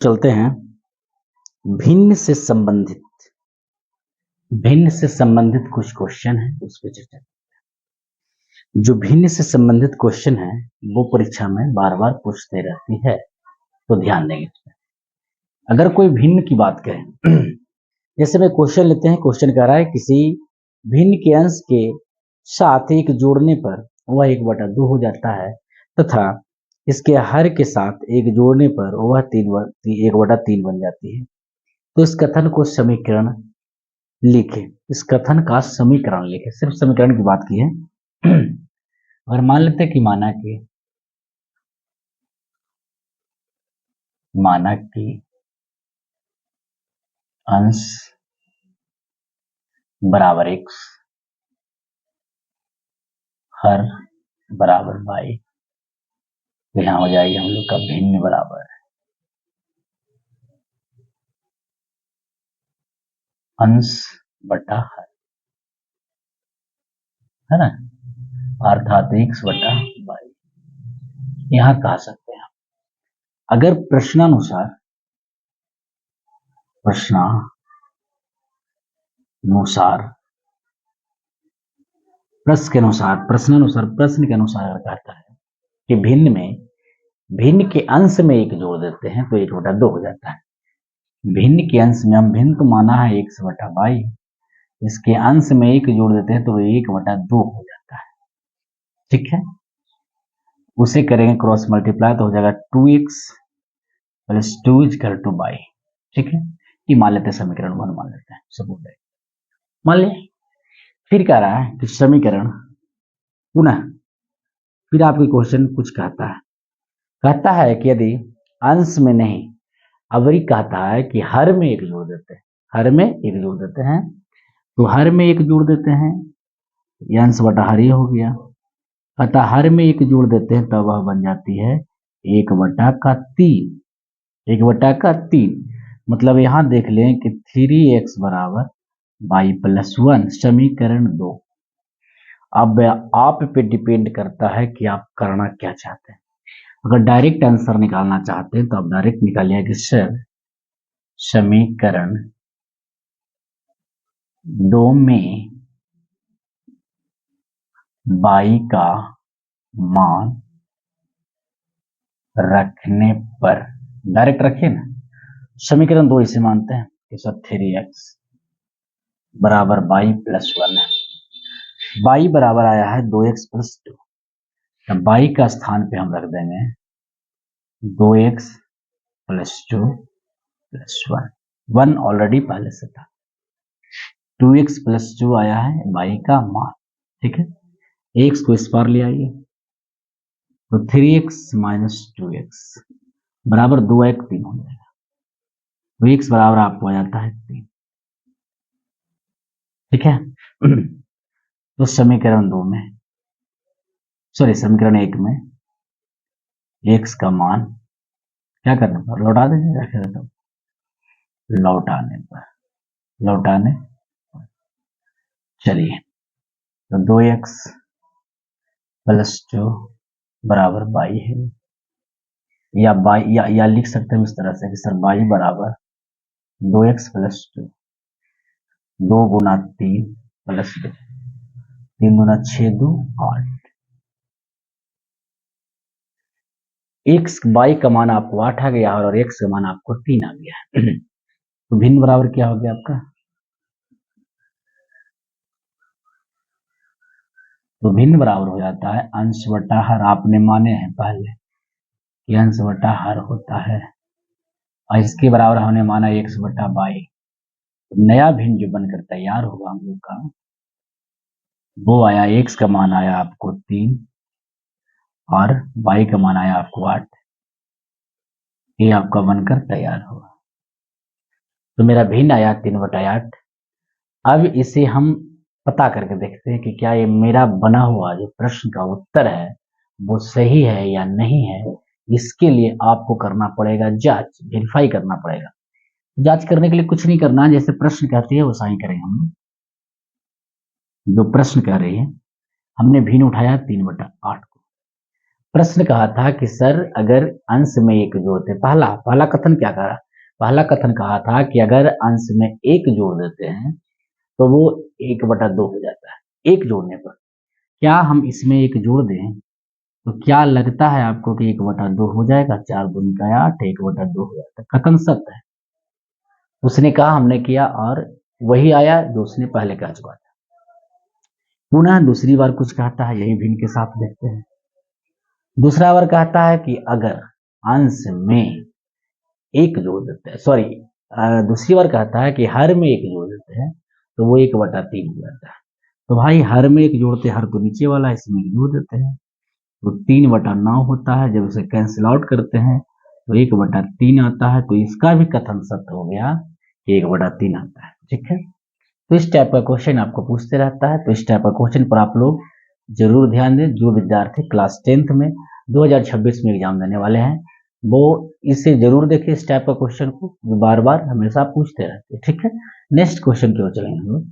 चलते हैं भिन्न से संबंधित कुछ क्वेश्चन है उस पर चर्चा। जो भिन्न से संबंधित क्वेश्चन है वो परीक्षा में बार बार पूछते रहती है, तो ध्यान देंगे। अगर कोई भिन्न की बात करें, जैसे मैं क्वेश्चन लेते हैं, क्वेश्चन कह रहा है किसी भिन्न के अंश के साथ एक जोड़ने पर वह 1/2 हो जाता है तथा इसके हर के साथ एक जोड़ने पर वह 1/3 बन जाती है। तो इस कथन को समीकरण लिखे। इस कथन का समीकरण लिखे, सिर्फ समीकरण की बात की है। और मान लेते हैं कि माना कि अंश बराबर x, हर बराबर y। तो यहां हो जाएगा हम लोग का भिन्न बराबर अंश बटा हर, है ना, अर्थात x बटा y। यहां कह सकते हैं अगर प्रश्नानुसार प्रश्न के अनुसार अगर कहता है कि भिन्न के अंश में एक जोड़ देते हैं तो 1/2 हो जाता है। भिन्न के अंश में हम भिन्न तो माना है x बटा y, इसके अंश में एक जोड़ देते हैं तो 1/2 हो जाता है। ठीक है, उसे करेंगे क्रॉस मल्टीप्लाई तो हो जाएगा 2x प्लस 2 = y। ठीक है, ये मान लेते हैं समीकरण 1 मान लेते हैं, सबूत है मान लिया। फिर कह रहा है कि समीकरण पुनः, फिर आपके क्वेश्चन कुछ कहता है कि यदि अंश में नहीं, अब ये कहता है कि हर में एक जोड़ देते हैं, तो हर में एक जोड़ देते हैं, ये अंश बटा हर ही हो गया। अतः हर में एक जोड़ देते हैं तब वह बन जाती है 1/3। 1/3 मतलब यहां देख लें कि 3x बराबर y प्लस 1, समीकरण 2। अब आप पे डिपेंड करता है कि आप करना क्या चाहते हैं। अगर डायरेक्ट आंसर निकालना चाहते हैं तो आप डायरेक्ट निकालिए कि सर समीकरण 2 में y का मान रखने पर, डायरेक्ट रखिए ना, समीकरण 2 इसे मानते हैं कि सर 3x बराबर y प्लस 1 है। y बराबर आया है 2x प्लस 2, y का स्थान पे हम रख देंगे 2x प्लस 2 प्लस 1 ऑलरेडी पहले से था। 2x प्लस 2 आया है y का मान। ठीक है, x को इस पार ले आइए तो 3x माइनस 2x बराबर 2x 3 हो जाएगा, तो x बराबर आपको आ जाता है 3। ठीक है, तो समीकरण 1 में x का मान क्या करने पर, लौटा दीजिए, लौटाने पर चलिए, तो 2x प्लस 2 बराबर y है, या लिख सकते हैं इस तरह से कि सर y बराबर 2x प्लस 2, 2 गुना 3 प्लस 2, 3 गुना 6 2 8। x y का मान आपको 8 आ गया और x का मान आपको 3 आ गया। तो भिन्न बराबर क्या हो गया आपका, तो भिन्न बराबर हो जाता है अंश बटा हर। आपने माने हैं पहले कि अंश बटा हर होता है, और इसके बराबर हमने माना x बटा y। नया भिन्न जो बनकर तैयार होगा हम लोग का, वो आया x का मान आया आपको 3 और y का मान आया आपको 8। ये आपका बनकर तैयार होगा। तो मेरा भिन्न आया 3/8। अब इसे हम पता करके देखते हैं कि क्या ये मेरा बना हुआ जो प्रश्न का उत्तर है वो सही है या नहीं है। इसके लिए आपको करना पड़ेगा जांच, वेरीफाई करना पड़ेगा। जांच करने के लिए कुछ नहीं करना, जैसे प्रश्न कहती है वैसा ही करेंगे हम लोग। जो प्रश्न कह रही है, हमने भिन्न उठाया 3/8 को, प्रश्न कहा था कि सर अगर अंश में एक जोड़ते, पहला कथन क्या कहा, पहला कथन कहा था कि अगर अंश में एक जोड़ देते हैं तो वो 1/2 हो जाता है एक जोड़ने पर। क्या हम इसमें एक जोड़ दें तो क्या लगता है आपको कि 1/2 हो जाएगा? 4 दूनी का 8, 1/2 हो जाता है। कथन सत्य है। उसने कहा, हमने किया और वही आया जो उसने पहले कह चुका था। पुनः दूसरी बार कुछ कहता है, यही भी इनके साथ देखते हैं। दूसरा बार कहता है कि अगर अंश में एक जोड़ देते हैं, सॉरी, दूसरी बार कहता है कि हर में एक जोड़ देते हैं तो वो 1/3 हो जाता है। तो भाई हर में एक जोड़ते, हर तो नीचे वाला, इसमें एक जोड़ देते हैं तो 3/9 होता है। जब इसे कैंसिल आउट करते हैं तो 1/3 आता है। तो इसका भी कथन सत्य हो गया कि 1/3 आता है। ठीक है, तो इस टाइप का क्वेश्चन आपको पूछते रहता है। तो इस टाइप का क्वेश्चन पर आप लोग जरूर ध्यान दें। जो विद्यार्थी क्लास 10th में 2026 में एग्जाम देने वाले हैं वो इसे जरूर देखें, इस टाइप का क्वेश्चन को जो बार बार हमेशा पूछते रहते हैं। ठीक है, नेक्स्ट क्वेश्चन की ओर चलेंगे हम लोग।